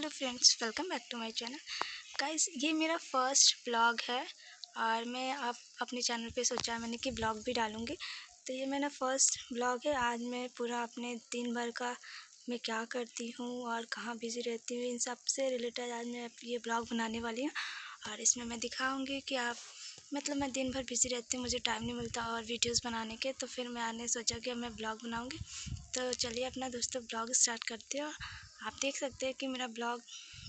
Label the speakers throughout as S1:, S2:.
S1: Hello friends, welcome back to my channel. Guys, ये मेरा first blog है और मैं आप अपने चैनल पे सोचा मैंने कि ब्लॉग भी डालूँगी। तो ये मेरा फर्स्ट ब्लॉग है। आज मैं पूरा अपने दिन भर का मैं क्या करती हूँ और कहाँ बिज़ी रहती हूँ, इन सब से रिलेटेड आज मैं ये ब्लॉग बनाने वाली हूँ। और इसमें मैं दिखाऊँगी कि आप मैं दिन भर बिज़ी रहती हूँ, मुझे टाइम नहीं मिलता और वीडियोज़ बनाने के। तो फिर मैंने सोचा कि अब मैं ब्लॉग बनाऊँगी। तो चलिए अपना दोस्तों ब्लॉग स्टार्ट करते हैं। आप देख सकते हैं कि मेरा ब्लॉग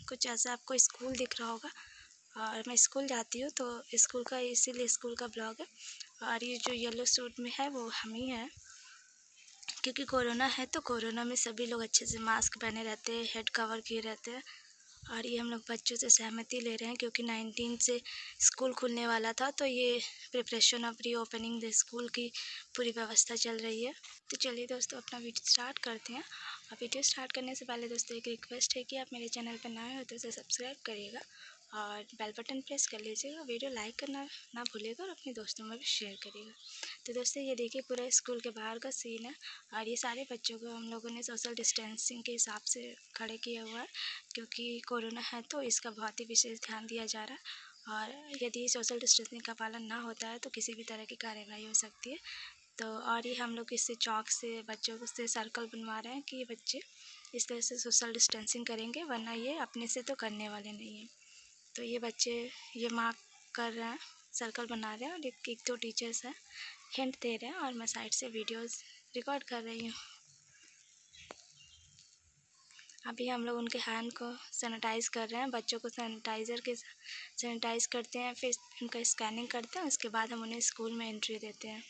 S1: कुछ ऐसा आपको स्कूल दिख रहा होगा और मैं स्कूल जाती हूँ, तो स्कूल का इसीलिए स्कूल का ब्लॉग है। और ये जो येलो सूट में है वो हम ही हैं, क्योंकि कोरोना है तो कोरोना में सभी लोग अच्छे से मास्क पहने रहते हैं, हेड कवर किए रहते हैं। और ये हम लोग बच्चों से सहमति ले रहे हैं क्योंकि 19 से स्कूल खुलने वाला था, तो ये प्रिपरेशन ऑफ री ओपनिंग द स्कूल की पूरी व्यवस्था चल रही है। तो चलिए दोस्तों अपना वीडियो स्टार्ट करते हैं। और वीडियो स्टार्ट करने से पहले दोस्तों एक रिक्वेस्ट है कि आप मेरे चैनल पर नए हो तो इसे सब्सक्राइब करिएगा और बेल बटन प्रेस कर लीजिएगा। वीडियो लाइक करना ना भूलिएगा और अपने दोस्तों में भी शेयर करिएगा। तो दोस्तों ये देखिए पूरा स्कूल के बाहर का सीन है और ये सारे बच्चों को हम लोगों ने सोशल डिस्टेंसिंग के हिसाब से खड़े किया हुआ है, क्योंकि कोरोना है तो इसका बहुत ही विशेष ध्यान दिया जा रहा है। और यदि सोशल डिस्टेंसिंग का पालन ना होता है तो किसी भी तरह की कार्रवाई हो सकती है। तो और ये हम लोग इससे चौक से बच्चों से सर्कल बनवा रहे हैं कि ये बच्चे इस तरह से सोशल डिस्टेंसिंग करेंगे, वरना ये अपने से तो करने वाले नहीं हैं। तो ये बच्चे ये मार्क कर रहे हैं, सर्कल बना रहे हैं और एक दो टीचर्स हैं हिंट दे रहे हैं और मैं साइड से वीडियोस रिकॉर्ड कर रही हूँ। अभी हम लोग उनके हैंड को सैनिटाइज़ कर रहे हैं, बच्चों को सैनिटाइज़र के सैनिटाइज़ करते हैं, फिर उनका स्कैनिंग करते हैं, उसके बाद हम उन्हें स्कूल में एंट्री देते हैं।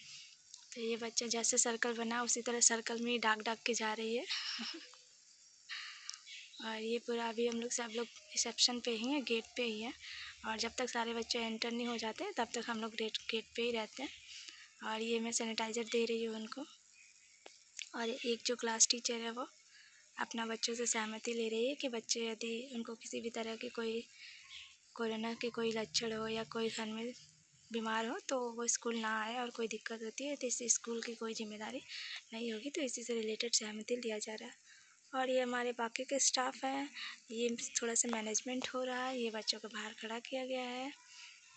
S1: तो ये बच्चा जैसे सर्कल बना उसी तरह सर्कल में ही डाक के जा रही है। और ये पूरा अभी हम लोग सब लोग रिसेप्शन पे ही हैं, गेट पे ही हैं। और जब तक सारे बच्चे एंटर नहीं हो जाते तब तक हम लोग गेट पे ही रहते हैं। और ये मैं सैनिटाइज़र दे रही हूँ उनको। और एक जो क्लास टीचर है वो अपना बच्चों से सहमति ले रही है कि बच्चे यदि उनको किसी भी तरह की कोई कोरोना के कोई लक्षण हो या कोई घर में बीमार हो तो वो स्कूल ना आए, और कोई दिक्कत होती है तो इससे स्कूल की कोई जिम्मेदारी नहीं होगी। तो इसी से रिलेटेड सहमति लिया जा रहा है। और ये हमारे बाकी के स्टाफ हैं, ये थोड़ा सा मैनेजमेंट हो रहा है। ये बच्चों को बाहर खड़ा किया गया है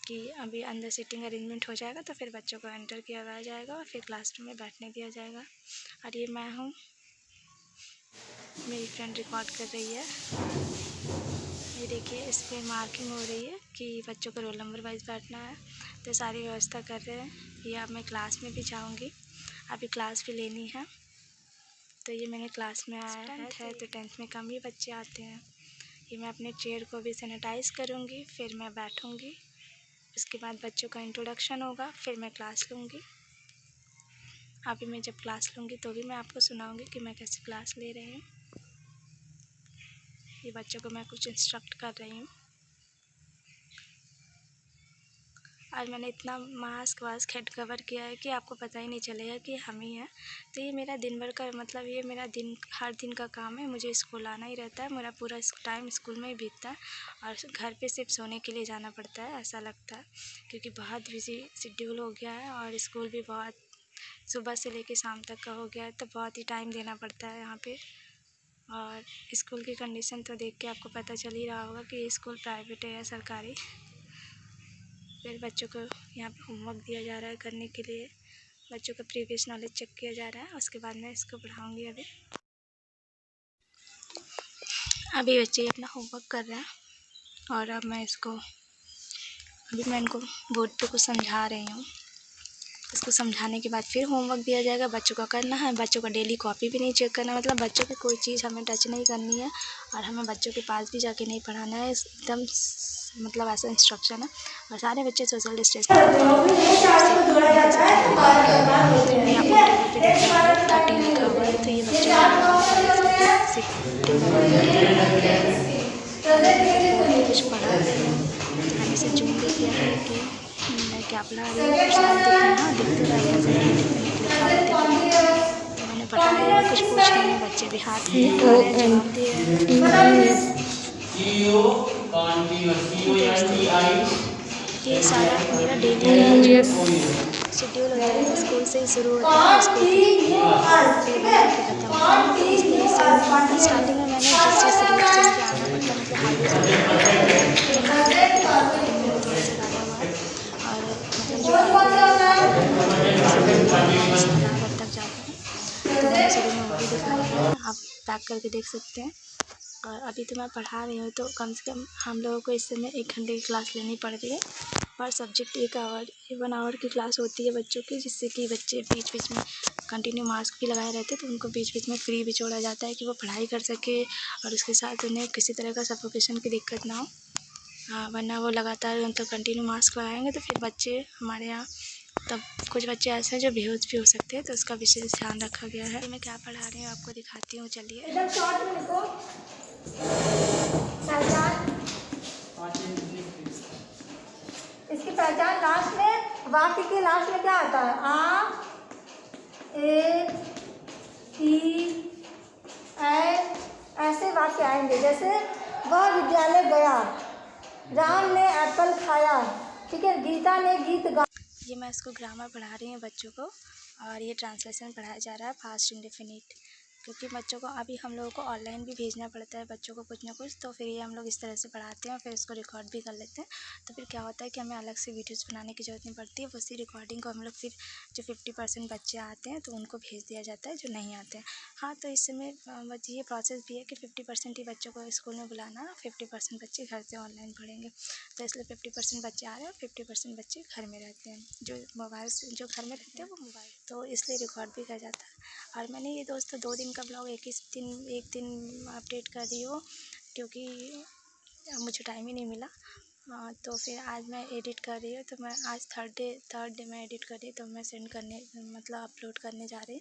S1: कि अभी अंदर सीटिंग अरेंजमेंट हो जाएगा तो फिर बच्चों को एंटर किया जाएगा और फिर क्लासरूम में बैठने दिया जाएगा। और ये मैं हूँ, मेरी फ्रेंड रिकॉर्ड कर रही है। ये देखिए इस पर मार्किंग हो रही है कि बच्चों को रोल नंबर वाइज बैठना है, तो सारी व्यवस्था कर रहे हैं। ये अब मैं क्लास में भी जाऊँगी, अभी क्लास भी लेनी है। तो ये मैंने क्लास में आया है तो 10th में कम ही बच्चे आते हैं। ये मैं अपने चेयर को भी सैनिटाइज़ करूँगी, फिर मैं बैठूँगी, उसके बाद बच्चों का इंट्रोडक्शन होगा, फिर मैं क्लास लूँगी। अभी मैं जब क्लास लूँगी तो भी मैं आपको सुनाऊँगी कि मैं कैसे क्लास ले रही हूँ। ये बच्चों को मैं कुछ इंस्ट्रक्ट कर रही हूँ। आज मैंने इतना मास्क वास्क हेड कवर किया है कि आपको पता ही नहीं चलेगा कि हम ही हैं। तो ये मेरा दिन भर का ये मेरा दिन हर दिन का काम है। मुझे स्कूल आना ही रहता है, मेरा पूरा टाइम स्कूल में ही बीतता है और घर पे सिर्फ सोने के लिए जाना पड़ता है, ऐसा लगता है, क्योंकि बहुत बिजी शेड्यूल हो गया है और स्कूल भी बहुत सुबह से लेकर शाम तक का हो गया है, तो बहुत ही टाइम देना पड़ता है यहाँ पे। और स्कूल की कंडीशन तो देख के आपको पता चल ही रहा होगा कि स्कूल प्राइवेट है या सरकारी। फिर बच्चों को यहाँ पे होमवर्क दिया जा रहा है करने के लिए, बच्चों का प्रीवियस नॉलेज चेक किया जा रहा है, उसके बाद मैं इसको पढ़ाऊँगी। अभी बच्चे अपना होमवर्क कर रहे हैं और अब मैं इनको बोर्ड पे कुछ समझा रही हूँ। इसको समझाने के बाद फिर होमवर्क दिया जाएगा, बच्चों का करना है। बच्चों का डेली कॉपी भी नहीं चेक करना, बच्चों की कोई चीज़ हमें टच नहीं करनी है और हमें बच्चों के पास भी जाके नहीं पढ़ाना है, एकदम ऐसा इंस्ट्रक्शन है। और सारे बच्चे सोशल डिस्टेंसिंग मैं आपको टीवी पे दिख रहा है 13 लिखा हुआ है, तो ये बच्चों कुछ पढ़ा रही हूँ। तो मैंने इसे जूम भी किया है कि मैं क्या पढ़ा रही हूँ, शायद दिख तो रहा है लिखा हुआ दिख रहा है। तो मैंने पढ़ाया है, कुछ पूछ रही हूँ, बच्चे भी हाथ में दिखा रहे हैं, जवाब दे रहे हैं। ये सारा मेरा डेली का शेड्यूल होता है, स्कूल से ही शुरू होता है, स्कूल के फिर वहीं पे ख़त्म होता है। तो इस तरह से स्टार्टिंग में मैंने जिस रूट से मुझे आना पड़ता करके देख सकते हैं। और अभी तो मैं पढ़ा रही हूँ, तो कम से कम हम लोगों को इस समय 1 घंटे की क्लास लेनी पड़ रही है। पर सब्जेक्ट 1 आवर की क्लास होती है बच्चों की, जिससे कि बच्चे बीच बीच में कंटिन्यू मास्क भी लगाए रहते हैं, तो उनको बीच बीच में फ्री भी छोड़ा जाता है कि वो पढ़ाई कर सके और उसके साथ उन्हें किसी तरह का सफोकेशन की दिक्कत ना हो। वरना वो लगातार उन तो कंटिन्यू मास्क लगाएंगे तो फिर बच्चे हमारे यहाँ, तब कुछ बच्चे ऐसे हैं जो बेहोश भी हो सकते हैं, तो उसका विशेष ध्यान रखा गया है। मैं क्या पढ़ा रही हूँ आपको दिखाती हूँ, चलिए।
S2: एकदम शॉर्ट में लिखो। पहचान, इसकी पहचान लास्ट में, वाक्य के लास्ट में क्या आता है? आ, ए, ई, ऐसे वाक्य आएंगे। जैसे वह विद्यालय गया, राम ने एप्पल खाया, ठीक है, गीता ने गीत गा।
S1: ये मैं इसको ग्रामर पढ़ा रही हूँ बच्चों को, और ये ट्रांसलेशन पढ़ाया जा रहा है पास्ट इंडेफिनिट, क्योंकि बच्चों को अभी हम लोगों को ऑनलाइन भी भेजना पड़ता है बच्चों को कुछ ना कुछ, तो फिर ये हम लोग इस तरह से पढ़ाते हैं और फिर इसको रिकॉर्ड भी कर लेते हैं। तो फिर क्या होता है कि हमें अलग से वीडियोस बनाने की ज़रूरत नहीं पड़ती है, उसी रिकॉर्डिंग को हम लोग फिर जो 50% बच्चे आते हैं तो उनको भेज दिया जाता है, जो नहीं आते हैं। हाँ, तो इस समय ये प्रोसेस भी है कि 50% ही बच्चों को स्कूल में बुलाना, 50% बच्चे घर से ऑनलाइन पढ़ेंगे। तो इसलिए 50% बच्चे आ रहे हैं और 50% बच्चे घर में रहते हैं, जो मोबाइल से, जो घर में रहते हैं वो मोबाइल, तो इसलिए रिकॉर्ड भी किया जाता है। और मैंने ये दोस्तों 2 दिन का ब्लॉग एक दिन अपडेट कर रही हूँ, क्योंकि मुझे टाइम ही नहीं मिला। तो फिर आज मैं एडिट कर रही हूँ, तो मैं आज थर्ड डे मैं एडिट कर रही, तो मैं सेंड करने, मतलब अपलोड करने जा रही।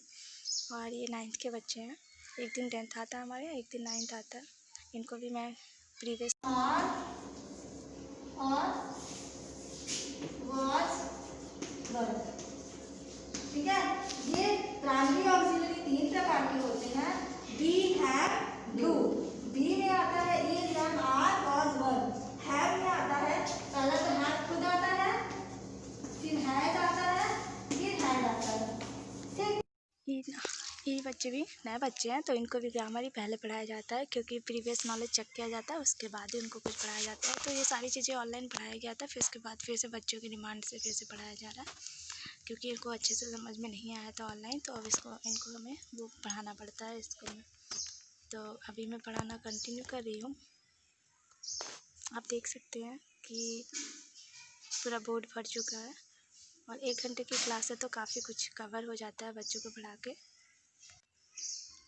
S1: और ये 9th के बच्चे हैं, एक दिन 10th आता है हमारे यहाँ, एक दिन 9th आता है। इनको भी मैं प्रीवियस
S2: ठीक है, ये प्राइमरी ऑक्सिलरी 3 प्रकार के होते हैं। B, have, do. बी में आता है is, am, are, was, were. Have में आता है, पहला तो हैव खुद आता है, फिर हैज आता है, फिर हैड आता है। ठीक,
S1: ये बच्चे भी नए बच्चे हैं, तो इनको भी ग्रामर ही पहले पढ़ाया जाता है, क्योंकि प्रीवियस नॉलेज चेक किया जाता है, उसके बाद ही उनको कुछ पढ़ाया जाता है। तो ये सारी चीज़ें ऑनलाइन पढ़ाया गया था, फिर उसके बाद फिर से बच्चों की डिमांड से फिर से पढ़ाया जा रहा है, क्योंकि इनको अच्छे से समझ में नहीं आया था ऑनलाइन, तो अब इनको हमें वो पढ़ाना पड़ता है स्कूल में। तो अभी मैं पढ़ाना कंटिन्यू कर रही हूँ। आप देख सकते हैं कि पूरा बोर्ड भर चुका है, और 1 घंटे की क्लास है तो काफ़ी कुछ कवर हो जाता है बच्चों को पढ़ा के।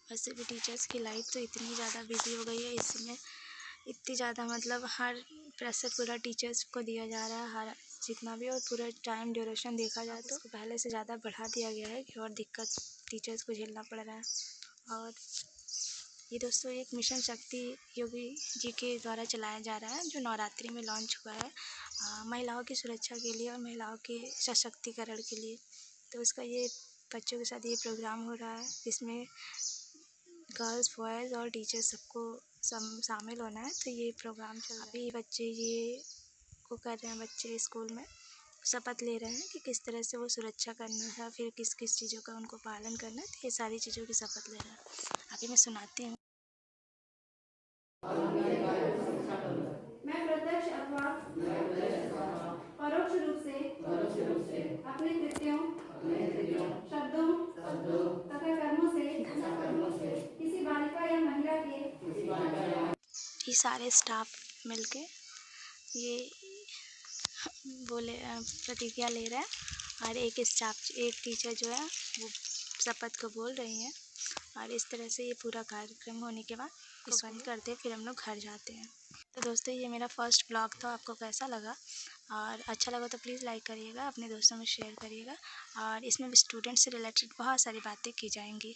S1: वैसे भी टीचर्स की लाइफ तो इतनी ज़्यादा बिजी हो गई है इस समय, इतनी ज़्यादा, मतलब हर प्रेशर पूरा टीचर्स को दिया जा रहा है, हर जितना भी, और पूरा टाइम ड्यूरेशन देखा जाए तो उसको पहले से ज़्यादा बढ़ा दिया गया है, कि और दिक्कत टीचर्स को झेलना पड़ रहा है। और ये दोस्तों एक मिशन शक्ति योगी जी के द्वारा चलाया जा रहा है, जो नवरात्रि में लॉन्च हुआ है, महिलाओं की सुरक्षा के लिए और महिलाओं के सशक्तिकरण के लिए। तो उसका ये बच्चों के साथ ये प्रोग्राम हो रहा है, इसमें गर्ल्स, बॉयज़ और टीचर सबको शामिल होना है। तो ये प्रोग्राम चल रहा है, अभी बच्चे ये को कर रहे हैं, बच्चे स्कूल में शपथ ले रहे हैं कि किस तरह से वो सुरक्षा करना है, फिर किस किस चीज़ों का उनको पालन करना है, तो ये सारी चीज़ों की शपथ ले रहे हैं। अभी मैं सुनाती हूँ।
S2: मैं प्रत्यक्ष अथवा परोक्ष रूप से अपने कृत्यों, शब्दों तथा कर्मों से किसी बालिका या महिला के,
S1: ये सारे स्टाफ मिलके ये बोले प्रतिज्ञा ले रहे हैं, और एक टीचर जो है वो शपथ को बोल रही हैं, और इस तरह से ये पूरा कार्यक्रम होने के बाद इस बंद करते हैं, फिर हम लोग घर जाते हैं। तो दोस्तों ये मेरा फर्स्ट ब्लॉग था, आपको कैसा लगा? और अच्छा लगा तो प्लीज़ लाइक करिएगा, अपने दोस्तों में शेयर करिएगा, और इसमें स्टूडेंट से रिलेटेड बहुत सारी बातें की जाएंगी।